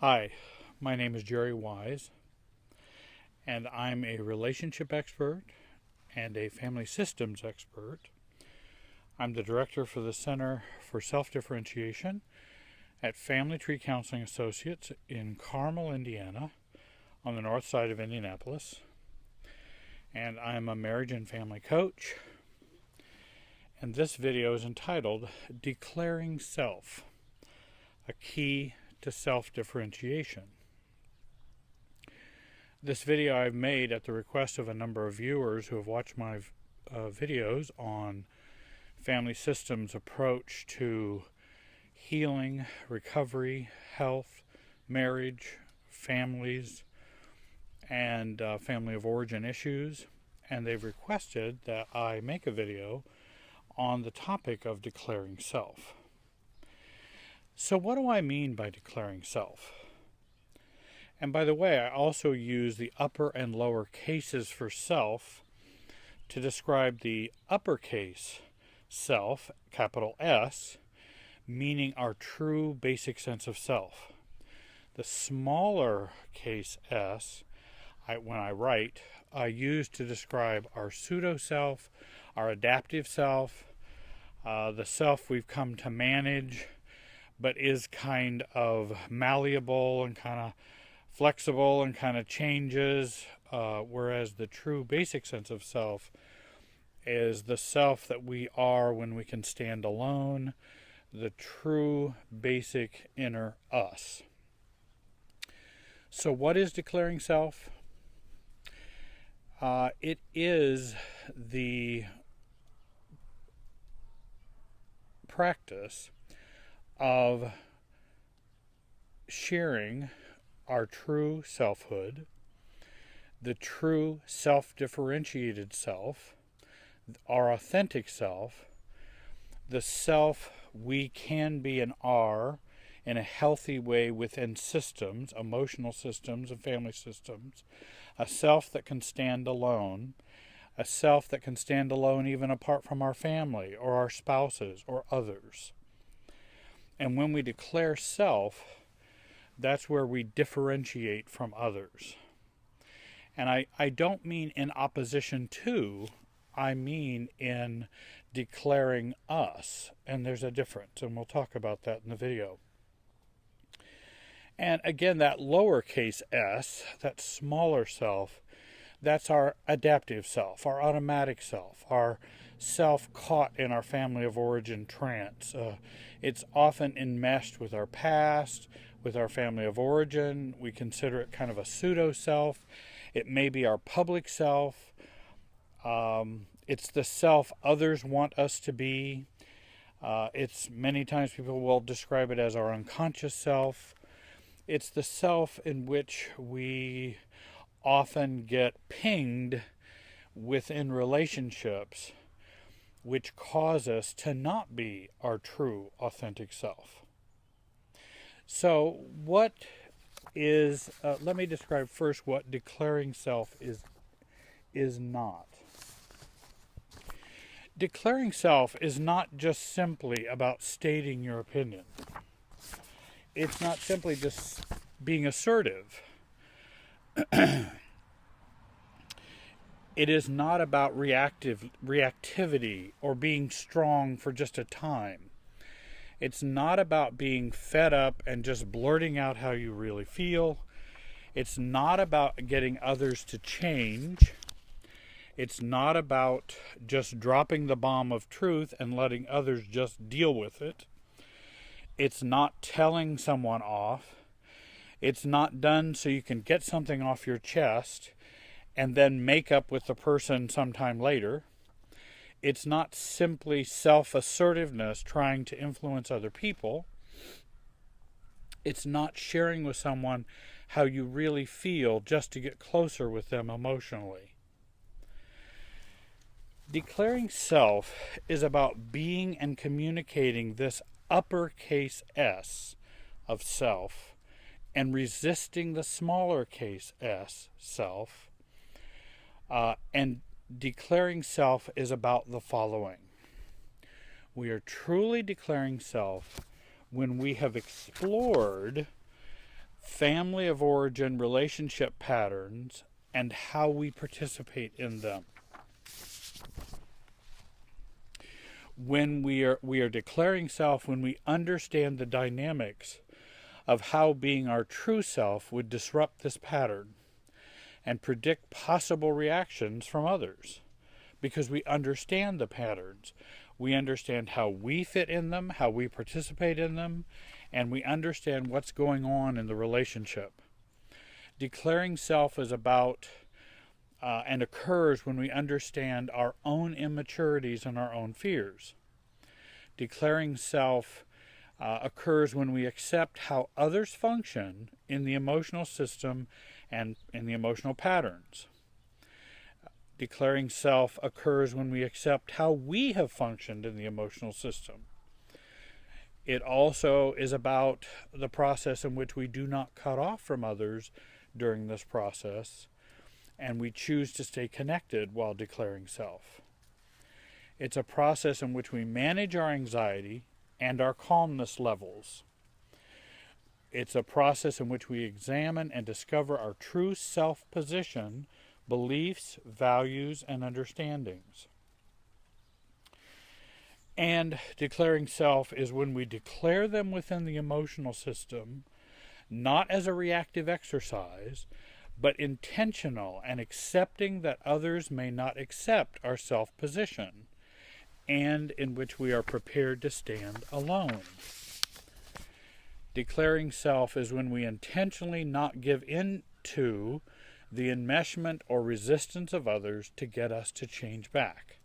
Hi, my name is Jerry Wise, and I'm a relationship expert and a family systems expert. I'm the director for the Center for Self-Differentiation at Family Tree Counseling Associates in Carmel, Indiana, on the north side of Indianapolis. And I'm a marriage and family coach. And this video is entitled Declaring Self, a Key to Self-Differentiation. This video I've made at the request of a number of viewers who have watched my videos on family systems approach to healing, recovery, health, marriage, families, and family of origin issues. And they've requested that I make a video on the topic of declaring self. So what do I mean by declaring self? And by the way, I also use the upper and lower cases for self to describe the uppercase self, capital S, meaning our true basic sense of self. The smaller case S, when I write, I use to describe our pseudo-self, our adaptive self, the self we've come to manage, but is kind of malleable and kind of flexible and kind of changes, whereas the true basic sense of self is the self that we are when we can stand alone, the true basic inner us. So what is declaring self? It is the practice of sharing our true selfhood, the true self-differentiated self, our authentic self, the self we can be and are in a healthy way within systems, emotional systems and family systems, a self that can stand alone, a self that can stand alone even apart from our family or our spouses or others. And when we declare self, that's where we differentiate from others. And I don't mean in opposition to, I mean in declaring us. And there's a difference, and we'll talk about that in the video. And again, that lowercase s, that smaller self, that's our adaptive self, our automatic self, our self caught in our family of origin trance. It's often enmeshed with our past, with our family of origin. We consider it kind of a pseudo-self. It may be our public self. It's the self others want us to be. It's many times people will describe it as our unconscious self. It's the self in which we often get pinged within relationships, which cause us to not be our true, authentic self. So what is, let me describe first what declaring self is not. Declaring self is not just simply about stating your opinion. It's not simply just being assertive. It is not about reactivity or being strong for just a time. It's not about being fed up and just blurting out how you really feel. It's not about getting others to change. It's not about just dropping the bomb of truth and letting others just deal with it. It's not telling someone off. It's not done so you can get something off your chest and then make up with the person sometime later. It's not simply self-assertiveness trying to influence other people. It's not sharing with someone how you really feel just to get closer with them emotionally. Declaring self is about being and communicating this uppercase S of self and resisting the smaller case s, self. And declaring self is about the following. We are truly declaring self when we have explored family of origin relationship patterns, and how we participate in them. When we are declaring self, when we understand the dynamics of how being our true self would disrupt this pattern and predict possible reactions from others, because we understand the patterns. We understand how we fit in them, how we participate in them, and we understand what's going on in the relationship. Declaring self is about and occurs when we understand our own immaturities and our own fears. Declaring self occurs when we accept how others function in the emotional system and in the emotional patterns. Declaring self occurs when we accept how we have functioned in the emotional system. It also is about the process in which we do not cut off from others during this process, and we choose to stay connected while declaring self. It's a process in which we manage our anxiety and our calmness levels. It's a process in which we examine and discover our true self-position, beliefs, values, and understandings. And declaring self is when we declare them within the emotional system, not as a reactive exercise, but intentional and accepting that others may not accept our self-position, and in which we are prepared to stand alone. Declaring self is when we intentionally not give in to the enmeshment or resistance of others to get us to change back.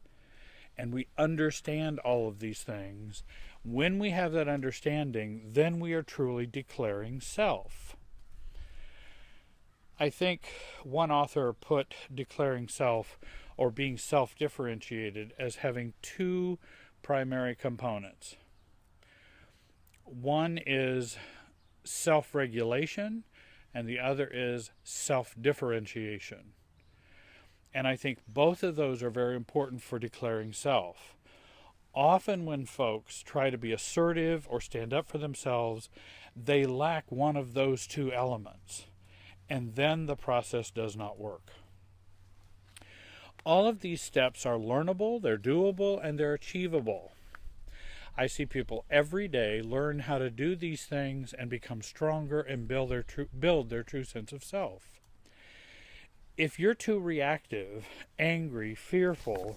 And we understand all of these things. When we have that understanding, then we are truly declaring self. I think one author put declaring self or being self-differentiated as having two primary components. One is self-regulation, and the other is self-differentiation. And I think both of those are very important for declaring self. Often when folks try to be assertive or stand up for themselves, they lack one of those two elements, and then the process does not work. All of these steps are learnable, they're doable, and they're achievable. I see people every day learn how to do these things and become stronger and build their true sense of self. If you're too reactive, angry, fearful,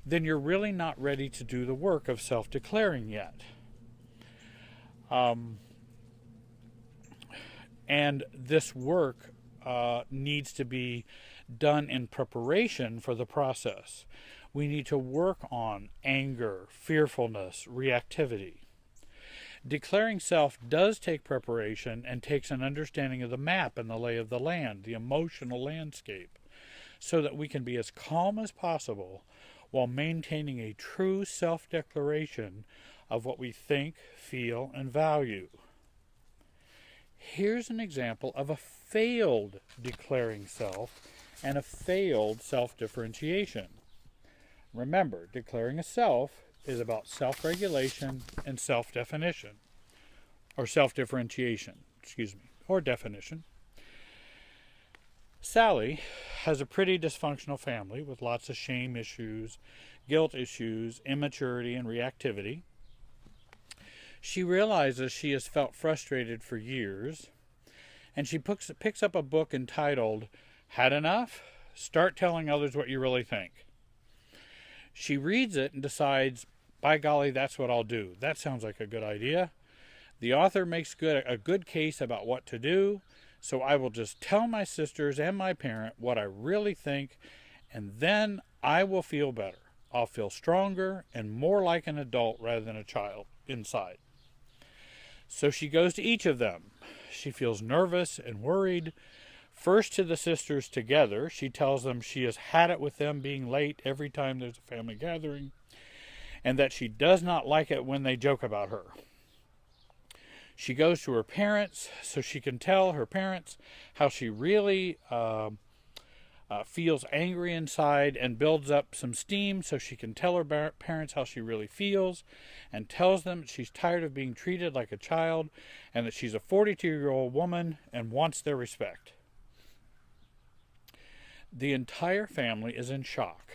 then you're really not ready to do the work of self-declaring yet. And this work needs to be done in preparation for the process. We need to work on anger, fearfulness, reactivity. Declaring self does take preparation and takes an understanding of the map and the lay of the land, the emotional landscape, so that we can be as calm as possible while maintaining a true self-declaration of what we think, feel, and value. Here's an example of a failed declaring self and a failed self-differentiation. Remember, declaring a self is about self-regulation and self-definition, or self-differentiation, or definition. Sally has a pretty dysfunctional family with lots of shame issues, guilt issues, immaturity, and reactivity. She realizes she has felt frustrated for years, and she picks up a book entitled, "Had Enough? Start Telling Others What You Really Think." She reads it and decides, by golly, that's what I'll do. That sounds like a good idea. The author makes a good case about what to do, so I will just tell my sisters and my parent what I really think, and then I will feel better. I'll feel stronger and more like an adult rather than a child inside. So she goes to each of them. She feels nervous and worried. First to the sisters together, she tells them she has had it with them being late every time there's a family gathering, and that she does not like it when they joke about her. She goes to her parents so she can tell her parents how she really feels angry inside and builds up some steam so she can tell her parents how she really feels, and tells them that she's tired of being treated like a child and that she's a 42-year-old woman and wants their respect. The entire family is in shock.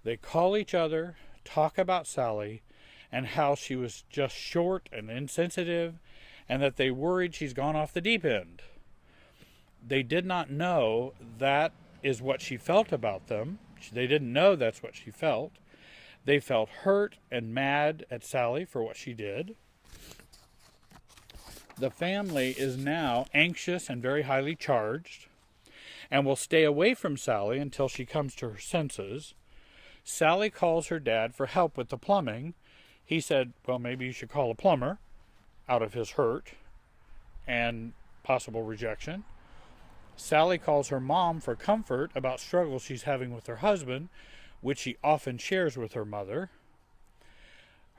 They call each other, talk about Sally, and how she was just short and insensitive, and that they worried she's gone off the deep end. They did not know that is what she felt about them. They didn't know that's what she felt. They felt hurt and mad at Sally for what she did. The family is now anxious and very highly charged and will stay away from Sally until she comes to her senses. Sally calls her dad for help with the plumbing. He said, well, maybe you should call a plumber, out of his hurt and possible rejection. Sally calls her mom for comfort about struggles she's having with her husband, which she often shares with her mother.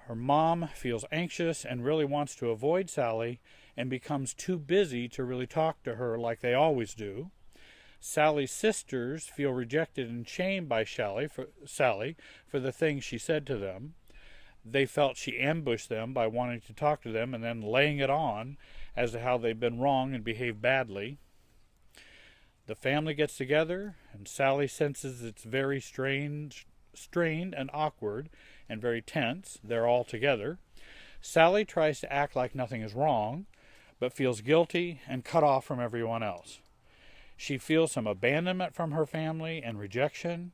Her mom feels anxious and really wants to avoid Sally and becomes too busy to really talk to her like they always do. Sally's sisters feel rejected and shamed by Sally for the things she said to them. They felt she ambushed them by wanting to talk to them and then laying it on as to how they've been wrong and behaved badly. The family gets together, and Sally senses it's very strained and awkward and very tense. They're all together. Sally tries to act like nothing is wrong, but feels guilty and cut off from everyone else. She feels some abandonment from her family and rejection.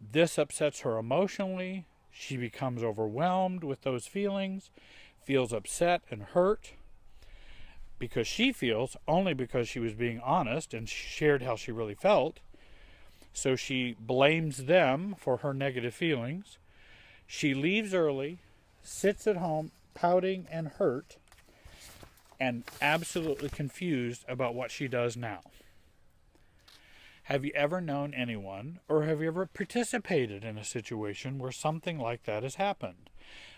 This upsets her emotionally. She becomes overwhelmed with those feelings, feels upset and hurt, because she feels only because she was being honest and shared how she really felt. So she blames them for her negative feelings. She leaves early, sits at home pouting and hurt, and absolutely confused about what she does now. Have you ever known anyone, or have you ever participated in a situation where something like that has happened?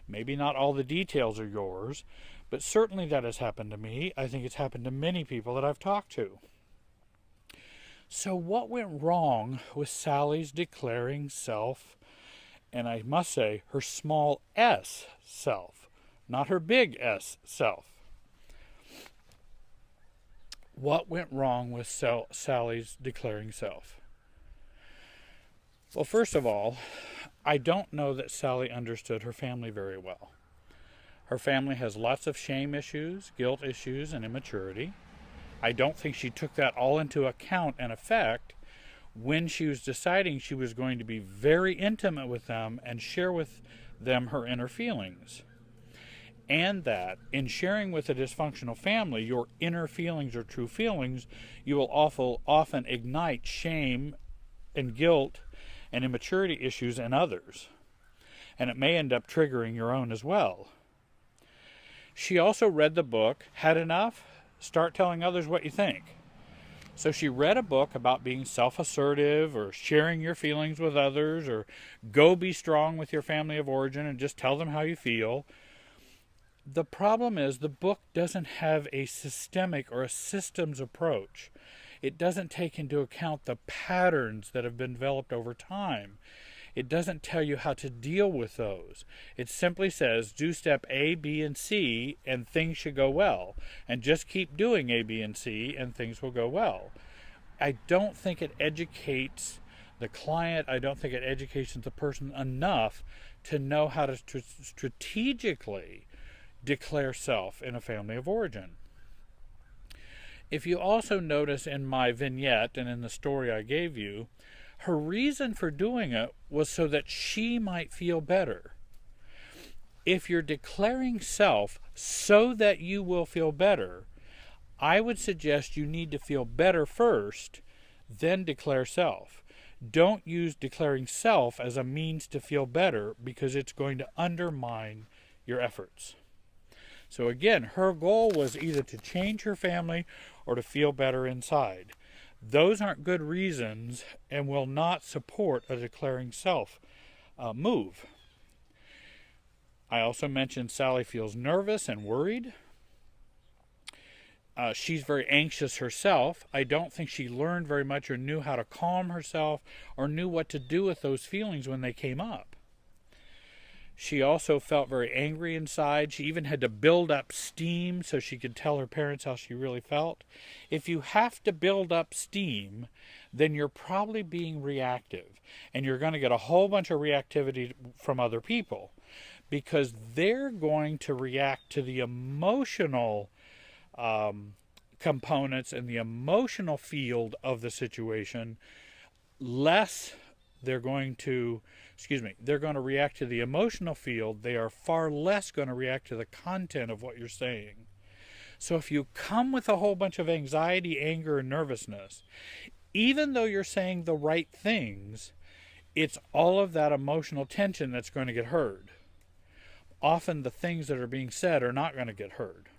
Maybe not all the details are yours, but certainly that has happened to me. I think it's happened to many people that I've talked to. So what went wrong with Sally's declaring self, and I must say her small s self, not her big S self? What went wrong with Sally's declaring self? Well, first of all, I don't know that Sally understood her family very well. Her family has lots of shame issues, guilt issues, and immaturity. I don't think she took that all into account and effect when she was deciding she was going to be very intimate with them and share with them her inner feelings. And that in sharing with a dysfunctional family your inner feelings or true feelings, you will often ignite shame and guilt and immaturity issues in others. And it may end up triggering your own as well. She also read the book, Had Enough? Start Telling Others What You Think. So she read a book about being self-assertive or sharing your feelings with others, or go be strong with your family of origin and just tell them how you feel. The problem is the book doesn't have a systemic or a systems approach. It doesn't take into account the patterns that have been developed over time. It doesn't tell you how to deal with those. It simply says, do step A, B, and C, and things should go well. And just keep doing A, B, and C, and things will go well. I don't think it educates the client. I don't think it educates the person enough to know how to strategically declare self in a family of origin. If you also notice in my vignette and in the story I gave you, her reason for doing it was so that she might feel better. If you're declaring self so that you will feel better, I would suggest you need to feel better first, then declare self. Don't use declaring self as a means to feel better, because it's going to undermine your efforts. So again, her goal was either to change her family or to feel better inside. Those aren't good reasons and will not support a declaring self move. I also mentioned Sally feels nervous and worried. She's very anxious herself. I don't think she learned very much or knew how to calm herself or knew what to do with those feelings when they came up. She also felt very angry inside. She even had to build up steam so she could tell her parents how she really felt. If you have to build up steam, then you're probably being reactive. And you're going to get a whole bunch of reactivity from other people because they're going to react to the emotional components and the emotional field of the situation less. They're going to react to the emotional field. They are far less going to react to the content of what you're saying. So if you come with a whole bunch of anxiety, anger, and nervousness, even though you're saying the right things, it's all of that emotional tension that's going to get heard. Often the things that are being said are not going to get heard.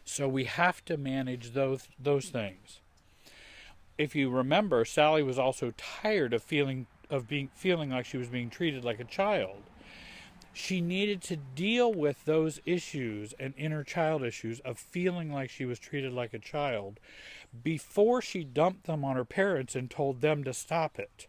So we have to manage those things. If you remember, Sally was also tired of feeling like she was being treated like a child. She needed to deal with those issues and inner child issues of feeling like she was treated like a child before she dumped them on her parents and told them to stop it.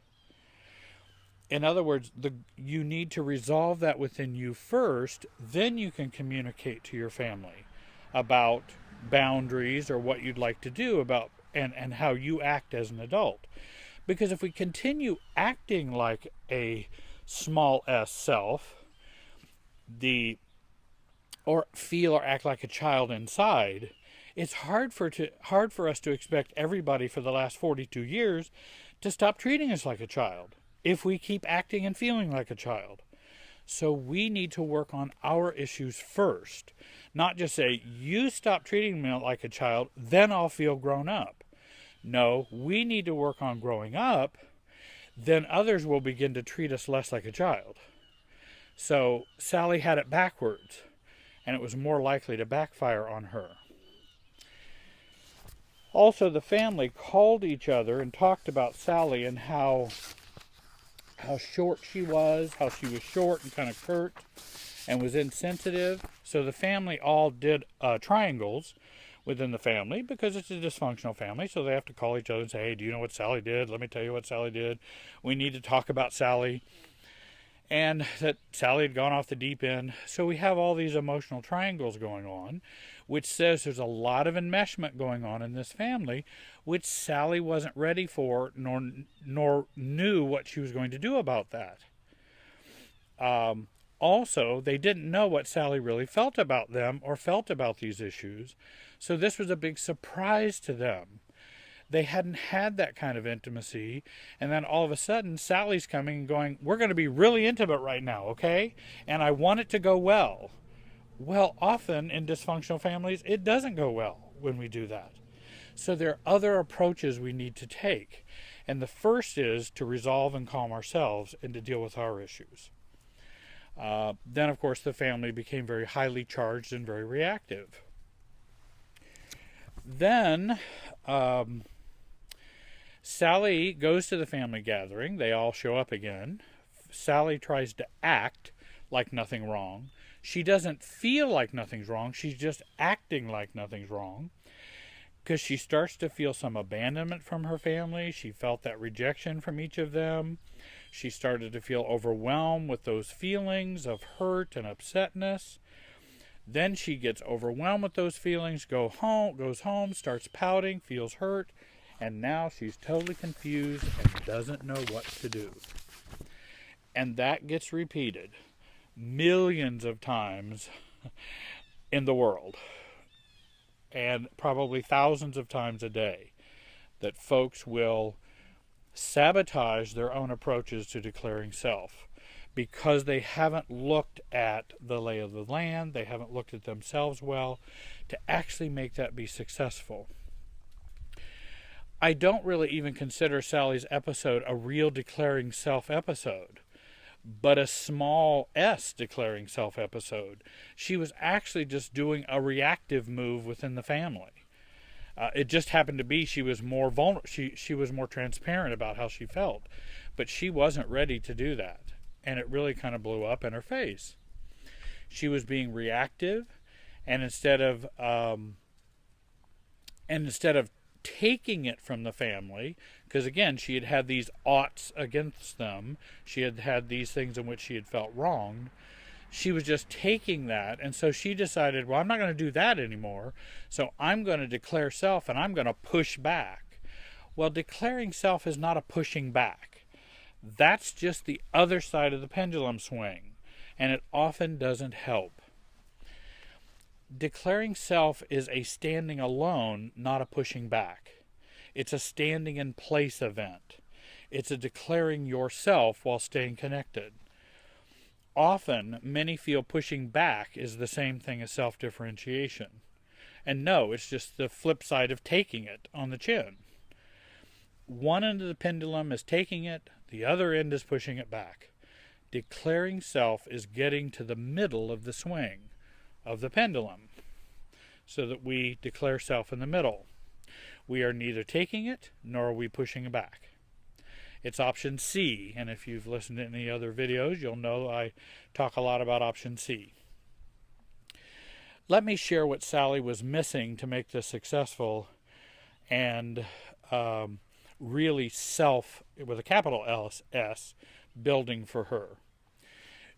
In other words, you need to resolve that within you first, then you can communicate to your family about boundaries or what you'd like to do about and how you act as an adult. Because if we continue acting like a small s self, or feel or act like a child inside, it's hard for us to expect everybody for the last 42 years to stop treating us like a child if we keep acting and feeling like a child. So we need to work on our issues first. Not just say, you stop treating me like a child, then I'll feel grown up. No, we need to work on growing up, then others will begin to treat us less like a child. So Sally had it backwards, and it was more likely to backfire on her. Also, the family called each other and talked about Sally and how short she was, how she was short and kind of curt and was insensitive. So the family all did triangles within the family because it's a dysfunctional family. So they have to call each other and say, hey, do you know what Sally did? Let me tell you what Sally did. We need to talk about Sally. And that Sally had gone off the deep end. So we have all these emotional triangles going on, which says there's a lot of enmeshment going on in this family, which Sally wasn't ready for, nor knew what she was going to do about that. Also, they didn't know what Sally really felt about them or felt about these issues, so this was a big surprise to them. They hadn't had that kind of intimacy, and then all of a sudden, Sally's coming and going, we're going to be really intimate right now, okay? And I want it to go well. Well, often in dysfunctional families, it doesn't go well when we do that. So there are other approaches we need to take. And the first is to resolve and calm ourselves and to deal with our issues. Then, of course, the family became very highly charged and very reactive. Then Sally goes to the family gathering. They all show up again. Sally tries to act like nothing wrong. She doesn't feel like nothing's wrong. She's just acting like nothing's wrong because she starts to feel some abandonment from her family. She felt that rejection from each of them. She started to feel overwhelmed with those feelings of hurt and upsetness. Then she gets overwhelmed with those feelings, goes home, starts pouting, feels hurt, and now she's totally confused and doesn't know what to do. And that gets repeated millions of times in the world, and probably thousands of times a day, that folks will sabotage their own approaches to declaring self because they haven't looked at the lay of the land, they haven't looked at themselves well to actually make that be successful. I don't really even consider Sally's episode a real declaring self episode, but a small s declaring self episode. She was actually just doing a reactive move within the family. It just happened to be she was more vulnerable. She was more transparent about how she felt, but she wasn't ready to do that, and it really kind of blew up in her face. She was being reactive, and instead of And instead of taking it from the family, because again, she had had these oughts against them, she had had these things in which she had felt wronged, she was just taking that, and so she decided, well, I'm not going to do that anymore, so I'm going to declare self and I'm going to push back. Well, declaring self is not a pushing back. That's just the other side of the pendulum swing, and it often doesn't help. Declaring self is a standing alone, not a pushing back. It's a standing in place event. It's a declaring yourself while staying connected. Often, many feel pushing back is the same thing as self-differentiation. And no, it's just the flip side of taking it on the chin. One end of the pendulum is taking it, the other end is pushing it back. Declaring self is getting to the middle of the swing of the pendulum, so that we declare self in the middle. We are neither taking it nor are we pushing it back. It's option C, and if you've listened to any other videos, you'll know I talk a lot about option C. Let me share what Sally was missing to make this successful and really self, with a capital S, building for her.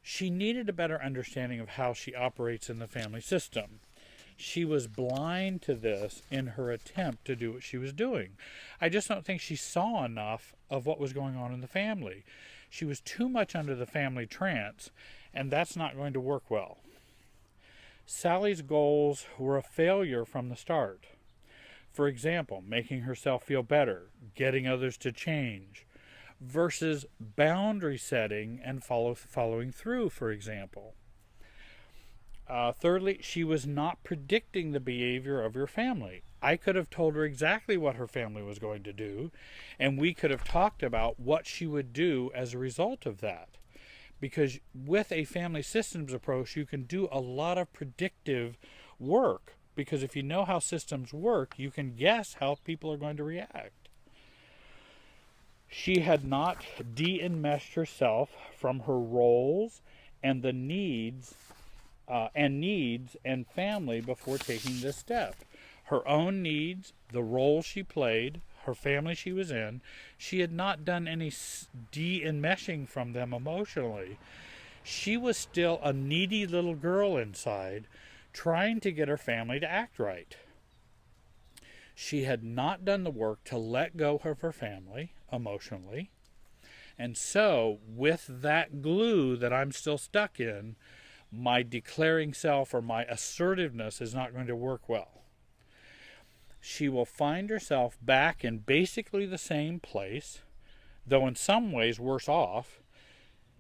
She needed a better understanding of how she operates in the family system. She was blind to this in her attempt to do what she was doing. I just don't think she saw enough of what was going on in the family. She was too much under the family trance, and that's not going to work well. Sally's goals were a failure from the start. For example, making herself feel better, getting others to change, versus boundary setting and following through, for example. Thirdly, she was not predicting the behavior of your family. I could have told her exactly what her family was going to do, and we could have talked about what she would do as a result of that. Because with a family systems approach, you can do a lot of predictive work. Because if you know how systems work, you can guess how people are going to react. She had not de-enmeshed herself from her roles and the needs and family before taking this step. Her own needs, the role she played, her family she was in, she had not done any de-enmeshing from them emotionally. She was still a needy little girl inside, trying to get her family to act right. She had not done the work to let go of her family emotionally. And so, with that glue that I'm still stuck in, my declaring self or my assertiveness is not going to work well. She will find herself back in basically the same place, though in some ways worse off,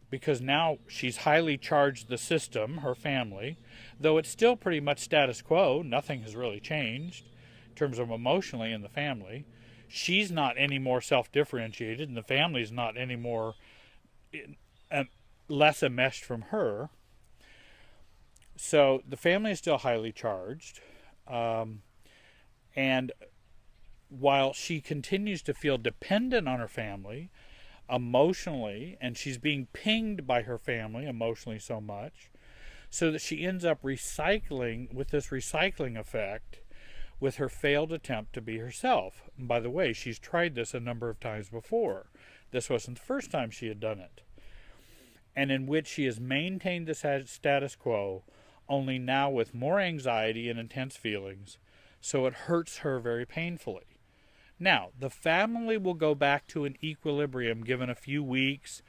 because now she's highly charged the system, her family, though it's still pretty much status quo. Nothing has really changed in terms of emotionally in the family. She's not any more self-differentiated, and the family's not any more less enmeshed from her. So the family is still highly charged, and while she continues to feel dependent on her family emotionally, and she's being pinged by her family emotionally so much, so that she ends up recycling with this recycling effect with her failed attempt to be herself. And by the way, she's tried this a number of times before. This wasn't the first time she had done it. And in which she has maintained the status quo, only now with more anxiety and intense feelings, so it hurts her very painfully. Now, the family will go back to an equilibrium given a few weeks,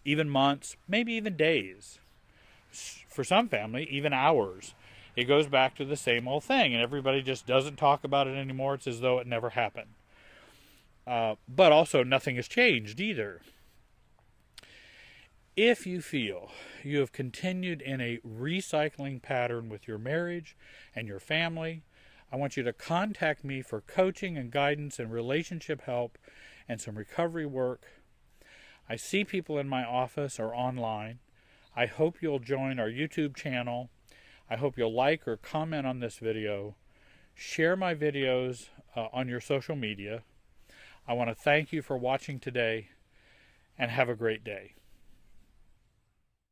even months, maybe even days. For some family, even hours. It goes back to the same old thing, and everybody just doesn't talk about it anymore. It's as though it never happened. But also, nothing has changed either. If you feel you have continued in a recycling pattern with your marriage and your family, I want you to contact me for coaching and guidance and relationship help and some recovery work. I see people in my office or online. I hope you'll join our YouTube channel. I hope you'll like or comment on this video. Share my videos on your social media. I want to thank you for watching today, and have a great day.